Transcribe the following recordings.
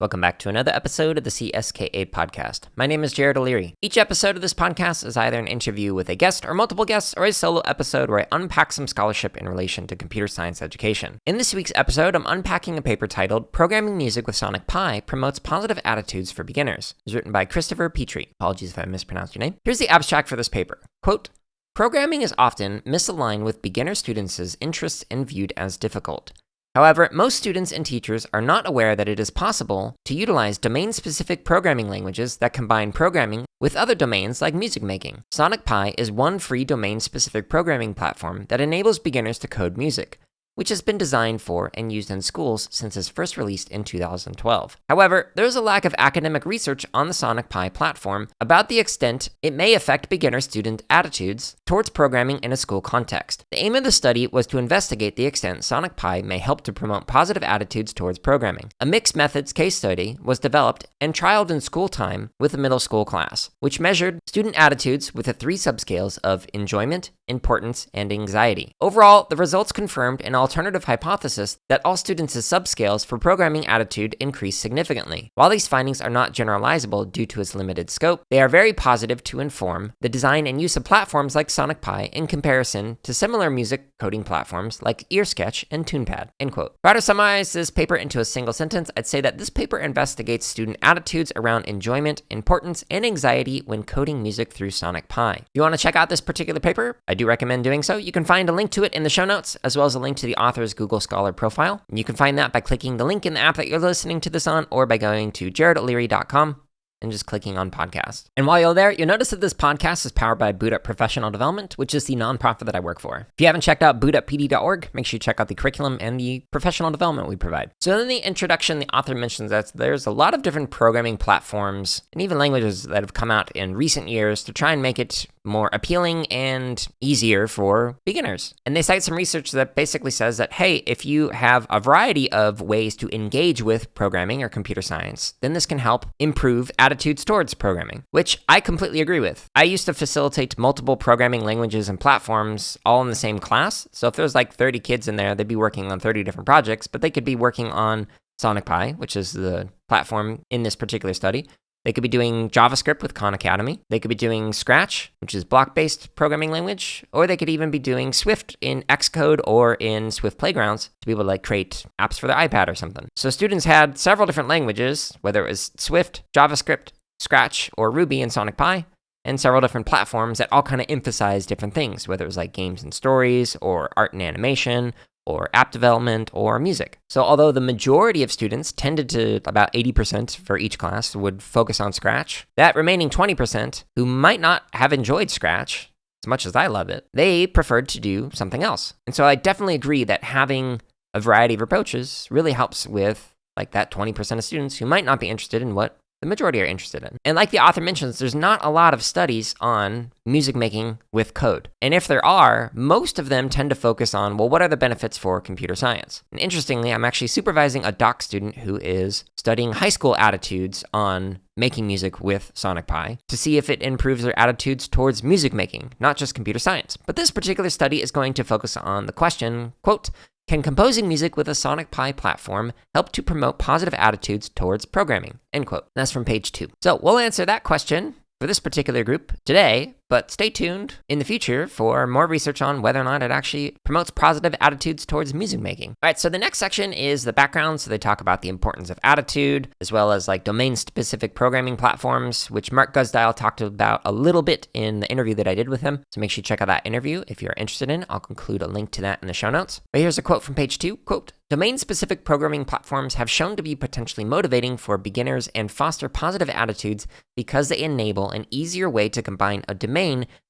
Welcome back to another episode of the CSKA podcast. My name is Jared O'Leary. Each episode of this podcast is either an interview with a guest or multiple guests, or a solo episode where I unpack some scholarship in relation to computer science education. In this week's episode, I'm unpacking a paper titled Programming Music with Sonic Pi Promotes Positive Attitudes for Beginners. It was written by Petrie. Apologies if I mispronounced your name. Here's the abstract for this paper. Quote, programming is often misaligned with beginner students' interests and viewed as difficult. However, most students and teachers are not aware that it is possible to utilize domain-specific programming languages that combine programming with other domains like music making. Sonic Pi is one free domain-specific programming platform that enables beginners to code music, which has been designed for and used in schools since its first released in 2012. However, there is a lack of academic research on the Sonic Pi platform about the extent it may affect beginner-student attitudes towards programming in a school context. The aim of the study was to investigate the extent Sonic Pi may help to promote positive attitudes towards programming. A mixed methods case study was developed and trialed in school time with a middle school class, which measured student attitudes with the three subscales of enjoyment, importance, and anxiety. Overall, the results confirmed an alternative hypothesis that all students' subscales for programming attitude increased significantly. While these findings are not generalizable due to its limited scope, they are very positive to inform the design and use of platforms like Sonic Pi in comparison to similar music coding platforms like EarSketch and TunePad. End quote. If I were to summarize this paper into a single sentence, I'd say that this paper investigates student attitudes around enjoyment, importance, and anxiety when coding music through Sonic Pi. If you want to check out this particular paper, I do recommend doing so. You can find a link to it in the show notes, as well as a link to the author's Google Scholar profile. And you can find that by clicking the link in the app that you're listening to this on, or by going to jaredoleary.com and just clicking on podcast. And while you're there, you'll notice that this podcast is powered by Boot Up Professional Development, which is the nonprofit that I work for. If you haven't checked out bootuppd.org, make sure you check out the curriculum and the professional development we provide. So in the introduction, the author mentions that there's a lot of different programming platforms and even languages that have come out in recent years to try and make it more appealing and easier for beginners. And they cite some research that basically says that, hey, if you have a variety of ways to engage with programming or computer science, then this can help improve attitudes towards programming, which I completely agree with. I used to facilitate multiple programming languages and platforms all in the same class. So if there's like 30 kids in there, they'd be working on 30 different projects, but they could be working on Sonic Pi, which is the platform in this particular study. They could be doing JavaScript with Khan Academy. They could be doing Scratch, which is block-based programming language, or they could even be doing Swift in Xcode or in Swift Playgrounds to be able to like create apps for their iPad or something. So students had several different languages, whether it was Swift, JavaScript, Scratch, or Ruby in Sonic Pi, and several different platforms that all kind of emphasize different things, whether it was like games and stories, or art and animation, or app development, or music. So although the majority of students tended to, about 80% for each class, would focus on Scratch, that remaining 20% who might not have enjoyed Scratch as much as I love it, they preferred to do something else. And so I definitely agree that having a variety of approaches really helps with like that 20% of students who might not be interested in what the majority are interested in. And like the author mentions, there's not a lot of studies on music making with code. And if there are, most of them tend to focus on, well, what are the benefits for computer science? And interestingly, I'm actually supervising a doc student who is studying high school attitudes on making music with Sonic Pi to see if it improves their attitudes towards music making, not just computer science. But this particular study is going to focus on the question, quote, can composing music with a Sonic Pi platform help to promote positive attitudes towards programming? End quote. That's from page 2. So we'll answer that question for this particular group today, but stay tuned in the future for more research on whether or not it actually promotes positive attitudes towards music making. All right, so the next section is the background. So they talk about the importance of attitude, as well as like domain-specific programming platforms, which Mark Guzdial talked about a little bit in the interview that I did with him. So make sure you check out that interview if you're interested in. I'll include a link to that in the show notes. But here's a quote from page 2, quote, domain-specific programming platforms have shown to be potentially motivating for beginners and foster positive attitudes because they enable an easier way to combine a domain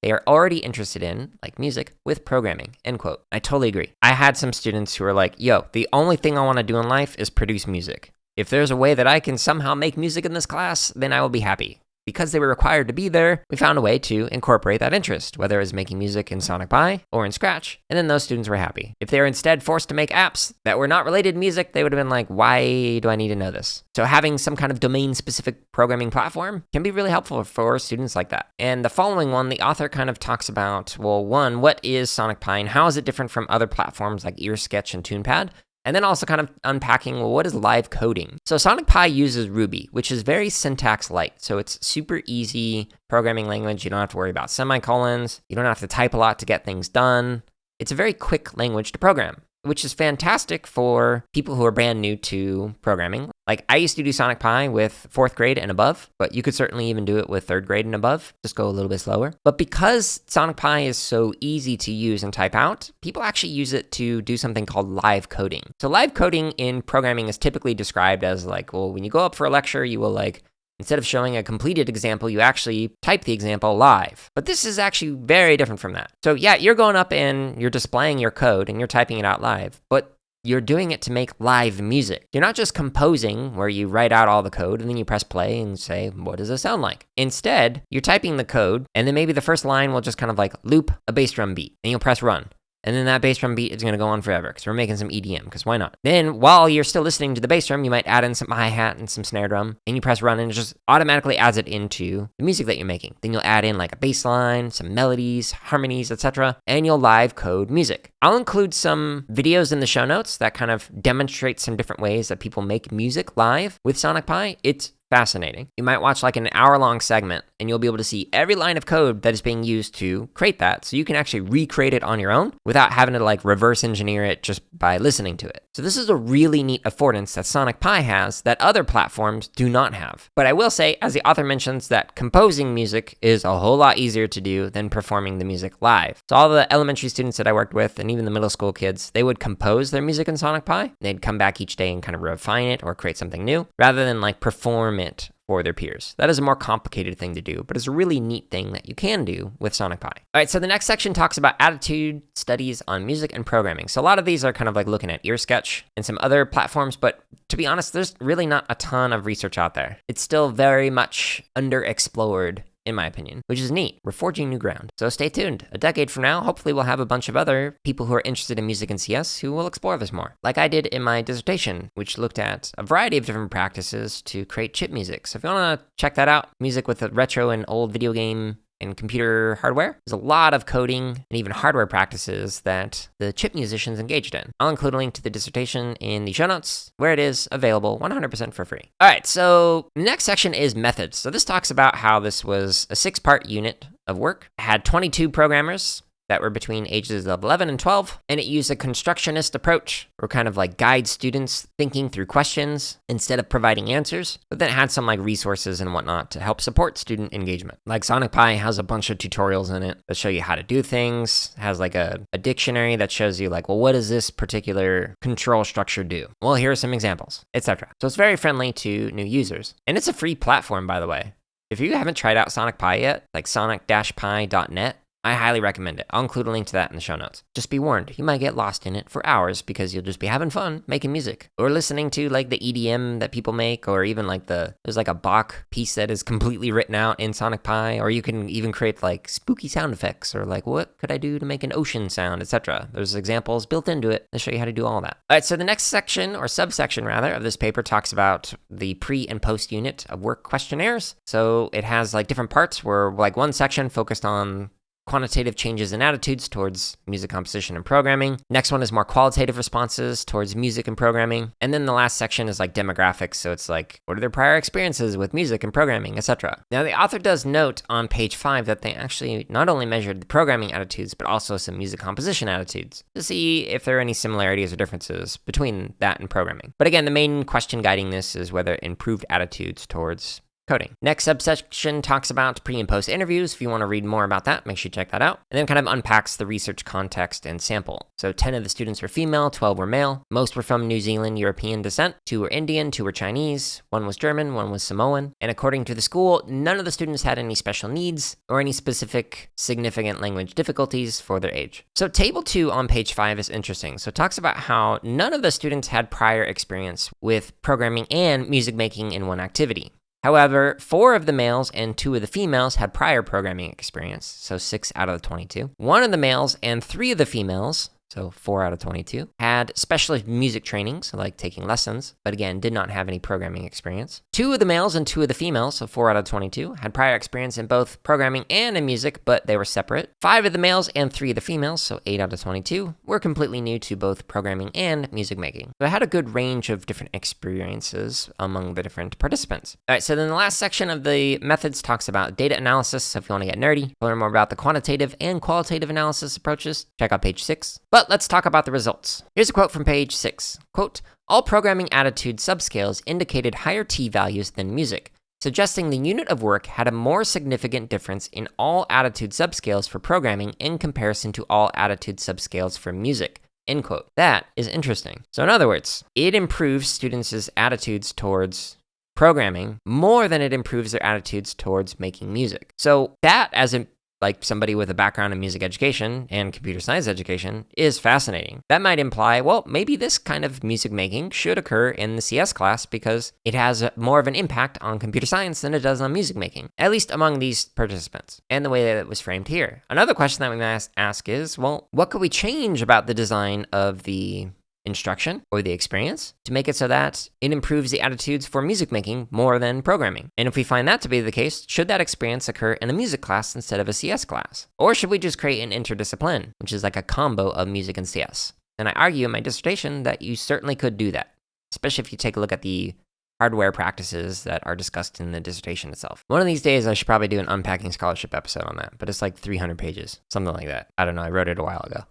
they are already interested in, like music, with programming, end quote. I totally agree. I had some students who were like, yo, the only thing I want to do in life is produce music. If there's a way that I can somehow make music in this class, then I will be happy. Because they were required to be there, we found a way to incorporate that interest, whether it was making music in Sonic Pi or in Scratch, and then those students were happy. If they were instead forced to make apps that were not related to music, they would have been like, why do I need to know this? So having some kind of domain-specific programming platform can be really helpful for students like that. And the following one, the author kind of talks about, well, one, what is Sonic Pi and how is it different from other platforms like EarSketch and TunePad? And then also kind of unpacking, well, what is live coding? So Sonic Pi uses Ruby, which is very syntax light. So it's super easy programming language. You don't have to worry about semicolons. You don't have to type a lot to get things done. It's a very quick language to program, which is fantastic for people who are brand new to programming. Like I used to do Sonic Pi with 4th grade and above, but you could certainly even do it with 3rd grade and above. Just go a little bit slower. But because Sonic Pi is so easy to use and type out, people actually use it to do something called live coding. So live coding in programming is typically described as like, well, when you go up for a lecture, you will like, instead of showing a completed example, you actually type the example live. But this is actually very different from that. So yeah, you're going up and you're displaying your code and you're typing it out live, but you're doing it to make live music. You're not just composing where you write out all the code and then you press play and say, what does this sound like? Instead, you're typing the code and then maybe the first line will just kind of like loop a bass drum beat and you'll press run. And then that bass drum beat is going to go on forever because we're making some EDM, because why not? Then while you're still listening to the bass drum, you might add in some hi-hat and some snare drum, and you press run and it just automatically adds it into the music that you're making. Then you'll add in like a bass line, some melodies, harmonies, etc., and you'll live code music. I'll include some videos in the show notes that kind of demonstrate some different ways that people make music live with Sonic Pi. It's fascinating. You might watch like an hour-long segment and you'll be able to see every line of code that is being used to create that. So you can actually recreate it on your own without having to like reverse engineer it just by listening to it. So this is a really neat affordance that Sonic Pi has that other platforms do not have. But I will say, as the author mentions, that composing music is a whole lot easier to do than performing the music live. So all the elementary students that I worked with and even the middle school kids, they would compose their music in Sonic Pi. They'd come back each day and kind of refine it or create something new rather than like perform it for their peers. That is a more complicated thing to do, but it's a really neat thing that you can do with Sonic Pi. All right, so the next section talks about attitude studies on music and programming. So a lot of these are kind of like looking at EarSketch and some other platforms, but to be honest, there's really not a ton of research out there. It's still very much underexplored, in my opinion, which is neat. We're forging new ground. So stay tuned. A decade from now, hopefully we'll have a bunch of other people who are interested in music and CS who will explore this more. Like I did in my dissertation, which looked at a variety of different practices to create chip music. So if you want to check that out, music with a retro and old video game and computer hardware, there's a lot of coding and even hardware practices that the chip musicians engaged in. I'll include a link to the dissertation in the show notes where it is available 100% for free. All right, so the next section is methods. So this talks about how this was a 6-part unit of work. It had 22 programmers that were between ages of 11 and 12, and it used a constructionist approach, or kind of like guide students thinking through questions instead of providing answers, but then it had some like resources and whatnot to help support student engagement. Like Sonic Pi has a bunch of tutorials in it that show you how to do things, has like a dictionary that shows you like, well, what does this particular control structure do? Well, here are some examples, etc. So it's very friendly to new users, and it's a free platform, by the way. If you haven't tried out Sonic Pi yet, like sonic-pi.net, I highly recommend it. I'll include a link to that in the show notes. Just be warned, you might get lost in it for hours because you'll just be having fun making music or listening to like the EDM that people make, or even like there's like a Bach piece that is completely written out in Sonic Pi, or you can even create like spooky sound effects or like what could I do to make an ocean sound, etc. There's examples built into it that show you how to do all that. All right, so the next section or subsection rather of this paper talks about the pre and post unit of work questionnaires. So it has like different parts where like one section focused on quantitative changes in attitudes towards music composition and programming. Next one is more qualitative responses towards music and programming. And then the last section is like demographics. So it's like, what are their prior experiences with music and programming, etc. Now the author does note on page 5 that they actually not only measured the programming attitudes, but also some music composition attitudes to see if there are any similarities or differences between that and programming. But again, the main question guiding this is whether improved attitudes towards coding. Next subsection talks about pre and post interviews. If you want to read more about that, make sure you check that out. And then kind of unpacks the research context and sample. So 10 of the students were female, 12 were male. Most were from New Zealand European descent. 2 were Indian, 2 were Chinese. 1 was German, 1 was Samoan. And according to the school, none of the students had any special needs or any specific significant language difficulties for their age. So table 2 on page 5 is interesting. So it talks about how none of the students had prior experience with programming and music making in one activity. However, 4 of the males and 2 of the females had prior programming experience, so 6 out of the 22. 1 of the males and 3 of the females, so 4 out of 22, had specialist music training, so like taking lessons, but again, did not have any programming experience. 2 of the males and 2 of the females, so 4 out of 22, had prior experience in both programming and in music, but they were separate. 5 of the males and 3 of the females, so 8 out of 22, were completely new to both programming and music making. So I had a good range of different experiences among the different participants. All right, so then the last section of the methods talks about data analysis. So if you want to get nerdy, to learn more about the quantitative and qualitative analysis approaches, check out page 6. But let's talk about the results. Here's a quote from page 6. Quote, "All programming attitude subscales indicated higher T values than music, suggesting the unit of work had a more significant difference in all attitude subscales for programming in comparison to all attitude subscales for music." End quote. That is interesting. So in other words, it improves students' attitudes towards programming more than it improves their attitudes towards making music. So that, as in like somebody with a background in music education and computer science education, is fascinating. That might imply, well, maybe this kind of music making should occur in the CS class because it has more of an impact on computer science than it does on music making, at least among these participants, and the way that it was framed here. Another question that we might ask is, well, what could we change about the design of the instruction or the experience to make it so that it improves the attitudes for music making more than programming? And if we find that to be the case, should that experience occur in a music class instead of a CS class? Or should we just create an interdiscipline, which is like a combo of music and CS? And I argue in my dissertation that you certainly could do that, especially if you take a look at the hardware practices that are discussed in the dissertation itself. One of these days, I should probably do an unpacking scholarship episode on that, but it's like 300 pages, something like that. I don't know, I wrote it a while ago.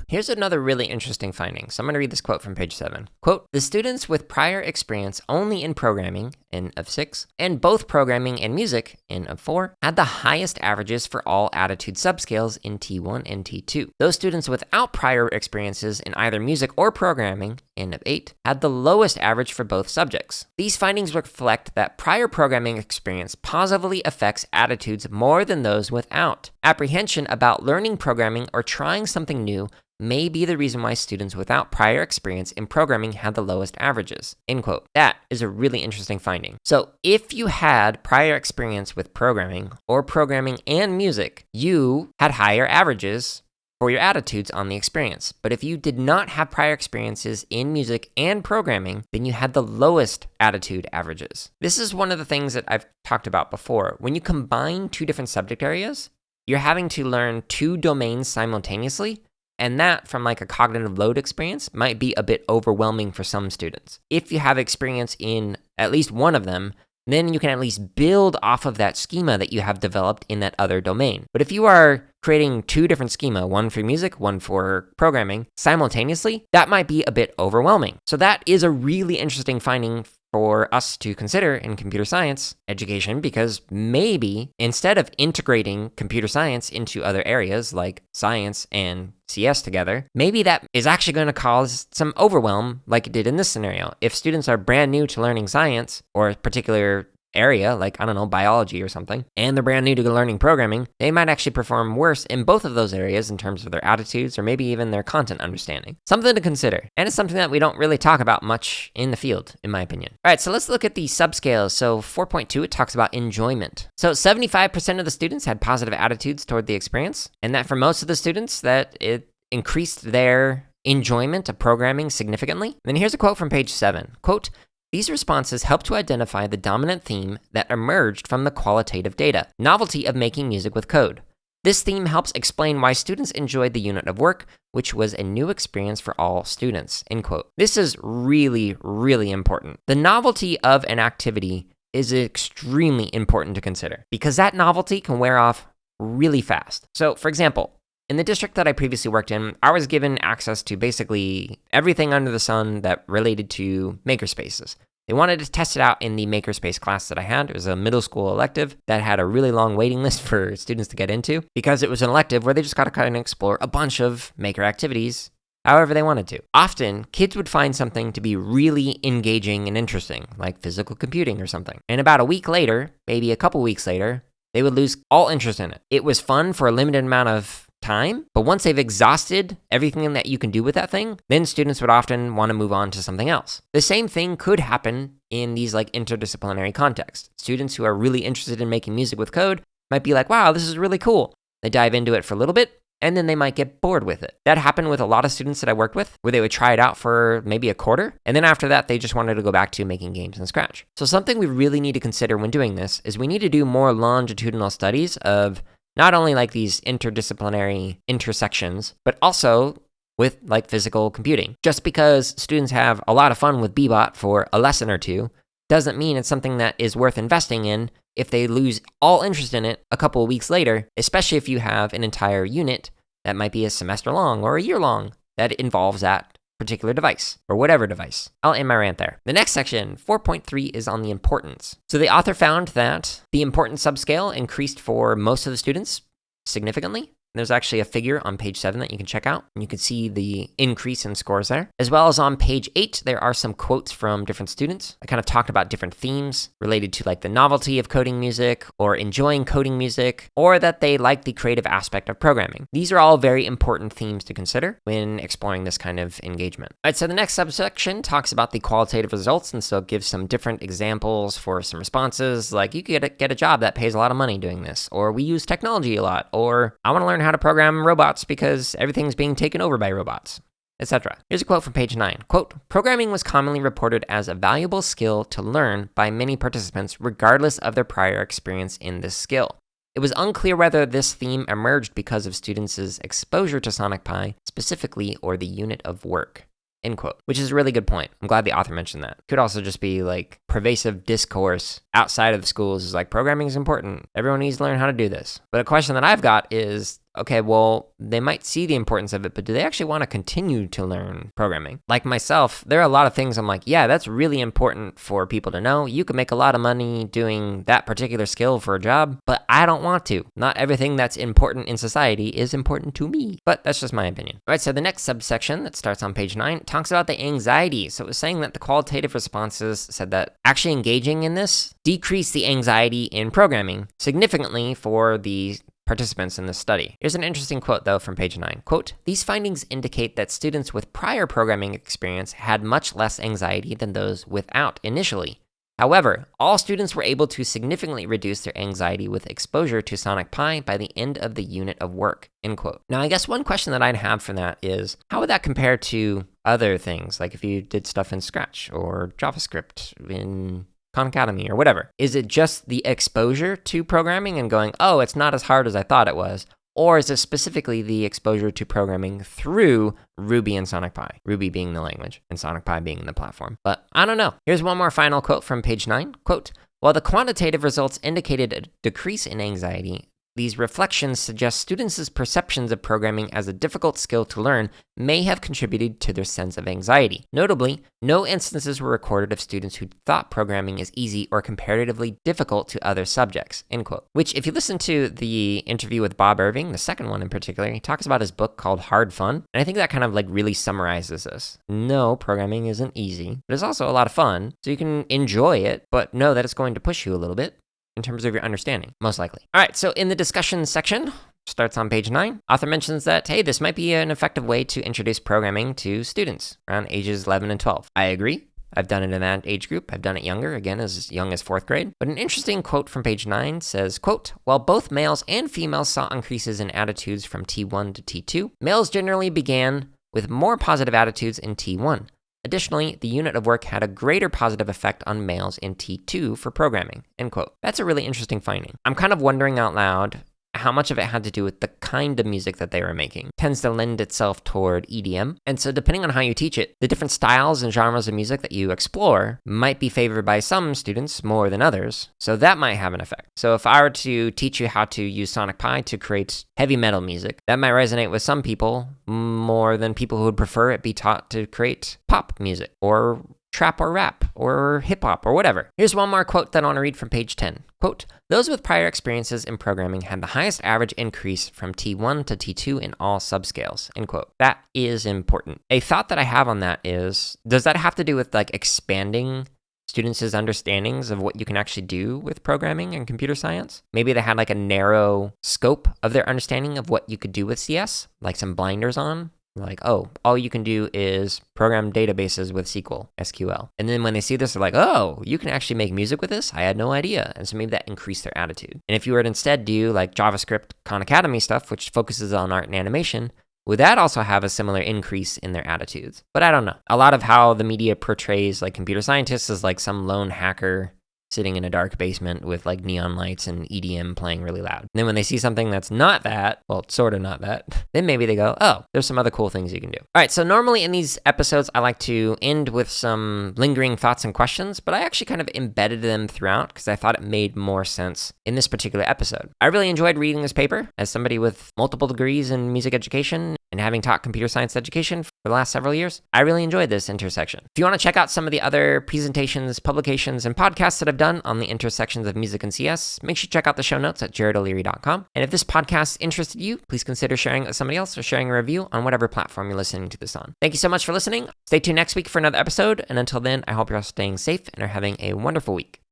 Here's another really interesting finding. So I'm going to read this quote from page 7. Quote, "The students with prior experience only in programming, N of 6, and both programming and music, N of 4, had the highest averages for all attitude subscales in T1 and T2. Those students without prior experiences in either music or programming, N of 8, had the lowest average for both subjects. These findings reflect that prior programming experience positively affects attitudes more than those without. Apprehension about learning programming or trying something new may be the reason why students without prior experience in programming had the lowest averages." End quote. That is a really interesting finding. So if you had prior experience with programming or programming and music, you had higher averages for your attitudes on the experience. But if you did not have prior experiences in music and programming, then you had the lowest attitude averages. This is one of the things that I've talked about before. When you combine 2 different subject areas, you're having to learn 2 domains simultaneously. And that, from like a cognitive load experience, might be a bit overwhelming for some students. If you have experience in at least one of them, then you can at least build off of that schema that you have developed in that other domain. But if you are creating 2 different schema, one for music, one for programming, simultaneously, that might be a bit overwhelming. So that is a really interesting finding for us to consider in computer science education, because maybe instead of integrating computer science into other areas like science and CS together, maybe that is actually going to cause some overwhelm like it did in this scenario. If students are brand new to learning science or a particular area, like, I don't know, biology or something, and they're brand new to learning programming, they might actually perform worse in both of those areas in terms of their attitudes or maybe even their content understanding. Something to consider. And it's something that we don't really talk about much in the field, in my opinion. All right, so let's look at the subscales. So 4.2, it talks about enjoyment. So 75% of the students had positive attitudes toward the experience, and that for most of the students, that it increased their enjoyment of programming significantly. And then here's a quote from page 7. Quote, "These responses help to identify the dominant theme that emerged from the qualitative data, novelty of making music with code. This theme helps explain why students enjoyed the unit of work, which was a new experience for all students." End quote. This is really, really important. The novelty of an activity is extremely important to consider because that novelty can wear off really fast. So, for example, in the district that I previously worked in, I was given access to basically everything under the sun that related to makerspaces. They wanted to test it out in the makerspace class that I had. It was a middle school elective that had a really long waiting list for students to get into because it was an elective where they just got to kind of explore a bunch of maker activities however they wanted to. Often, kids would find something to be really engaging and interesting, like physical computing or something. And about a week later, maybe a couple weeks later, they would lose all interest in it. It was fun for a limited amount of time, but once they've exhausted everything that you can do with that thing, then students would often want to move on to something else. The same thing could happen in these like interdisciplinary contexts. Students who are really interested in making music with code might be like, wow, this is really cool. They dive into it for a little bit, and then they might get bored with it. That happened with a lot of students that I worked with, where they would try it out for maybe a quarter, and then after that, they just wanted to go back to making games from scratch. So something we really need to consider when doing this is we need to do more longitudinal studies of not only like these interdisciplinary intersections, but also with like physical computing. Just because students have a lot of fun with Bebot for a lesson or two doesn't mean it's something that is worth investing in if they lose all interest in it a couple of weeks later, especially if you have an entire unit that might be a semester long or a year long that involves that particular device, or whatever device. I'll end my rant there. The next section, 4.3, is on the importance. So the author found that the importance subscale increased for most of the students significantly. There's actually a figure on page 7 that you can check out, and you can see the increase in scores there. As well as on page 8, there are some quotes from different students. I kind of talked about different themes related to like the novelty of coding music, or enjoying coding music, or that they like the creative aspect of programming. These are all very important themes to consider when exploring this kind of engagement. All right, so the next subsection talks about the qualitative results, and so it gives some different examples for some responses, like you could get a job that pays a lot of money doing this, or we use technology a lot, or I want to learn how to program robots because everything's being taken over by robots, etc. Here's a quote from page 9. Quote, "Programming was commonly reported as a valuable skill to learn by many participants regardless of their prior experience in this skill. It was unclear whether this theme emerged because of students' exposure to Sonic Pi specifically or the unit of work." End quote. Which is a really good point. I'm glad the author mentioned that. Could also just be like pervasive discourse outside of the schools is like programming is important. Everyone needs to learn how to do this. But a question that I've got is, okay, well, they might see the importance of it, but do they actually want to continue to learn programming? Like myself, there are a lot of things I'm like, yeah, that's really important for people to know. You can make a lot of money doing that particular skill for a job, but I don't want to. Not everything that's important in society is important to me, but that's just my opinion. All right, so the next subsection that starts on page 9 talks about the anxiety. So it was saying that the qualitative responses said that actually engaging in this decreased the anxiety in programming significantly for the participants in this study. Here's an interesting quote, though, from page 9. Quote, "These findings indicate that students with prior programming experience had much less anxiety than those without initially. However, all students were able to significantly reduce their anxiety with exposure to Sonic Pi by the end of the unit of work." End quote. Now, I guess one question that I'd have for that is, how would that compare to other things, like if you did stuff in Scratch or JavaScript in Khan Academy or whatever? Is it just the exposure to programming and going, oh, it's not as hard as I thought it was? Or is it specifically the exposure to programming through Ruby and Sonic Pi? Ruby being the language and Sonic Pi being the platform. But I don't know. Here's one more final quote from page 9. Quote, "While the quantitative results indicated a decrease in anxiety, these reflections suggest students' perceptions of programming as a difficult skill to learn may have contributed to their sense of anxiety. Notably, no instances were recorded of students who thought programming is easy or comparatively difficult to other subjects." End quote. Which, if you listen to the interview with Bob Irving, the second one in particular, he talks about his book called Hard Fun. And I think that kind of like really summarizes this. No, programming isn't easy, but it's also a lot of fun. So you can enjoy it, but know that it's going to push you a little bit in terms of your understanding, most likely. All right, so in the discussion section, starts on page 9, author mentions that, hey, this might be an effective way to introduce programming to students around ages 11 and 12. I agree. I've done it in that age group. I've done it younger, again, as young as 4th grade. But an interesting quote from page 9 says, quote, "While both males and females saw increases in attitudes from T1 to T2, males generally began with more positive attitudes in T1. Additionally, the unit of work had a greater positive effect on males in T2 for programming." End quote. That's a really interesting finding. I'm kind of wondering out loud how much of it had to do with the kind of music that they were making. It tends to lend itself toward EDM. And so depending on how you teach it, the different styles and genres of music that you explore might be favored by some students more than others. So that might have an effect. So if I were to teach you how to use Sonic Pi to create heavy metal music, that might resonate with some people more than people who would prefer it be taught to create pop music or trap or rap or hip hop or whatever. Here's one more quote that I want to read from page 10. Quote, "Those with prior experiences in programming had the highest average increase from T1 to T2 in all subscales." End quote. That is important. A thought that I have on that is, does that have to do with like expanding students' understandings of what you can actually do with programming and computer science? Maybe they had like a narrow scope of their understanding of what you could do with CS, like some blinders on, Like, oh, all you can do is program databases with SQL. And then when they see this, they're like, oh, you can actually make music with this? I had no idea. And so maybe that increased their attitude. And if you were to instead do like JavaScript Khan Academy stuff, which focuses on art and animation, would that also have a similar increase in their attitudes? But I don't know. A lot of how the media portrays like computer scientists as like some lone hacker sitting in a dark basement with like neon lights and EDM playing really loud. And then when they see something that's not that, well, sort of not that, then maybe they go, oh, there's some other cool things you can do. All right, so normally in these episodes, I like to end with some lingering thoughts and questions, but I actually kind of embedded them throughout because I thought it made more sense in this particular episode. I really enjoyed reading this paper as somebody with multiple degrees in music education and having taught computer science education for the last several years. I really enjoyed this intersection. If you want to check out some of the other presentations, publications, and podcasts that I've done on the intersections of music and CS, make sure you check out the show notes at jaredoleary.com. And if this podcast interested you, please consider sharing it with somebody else or sharing a review on whatever platform you're listening to this on. Thank you so much for listening. Stay tuned next week for another episode. And until then, I hope you're all staying safe and are having a wonderful week.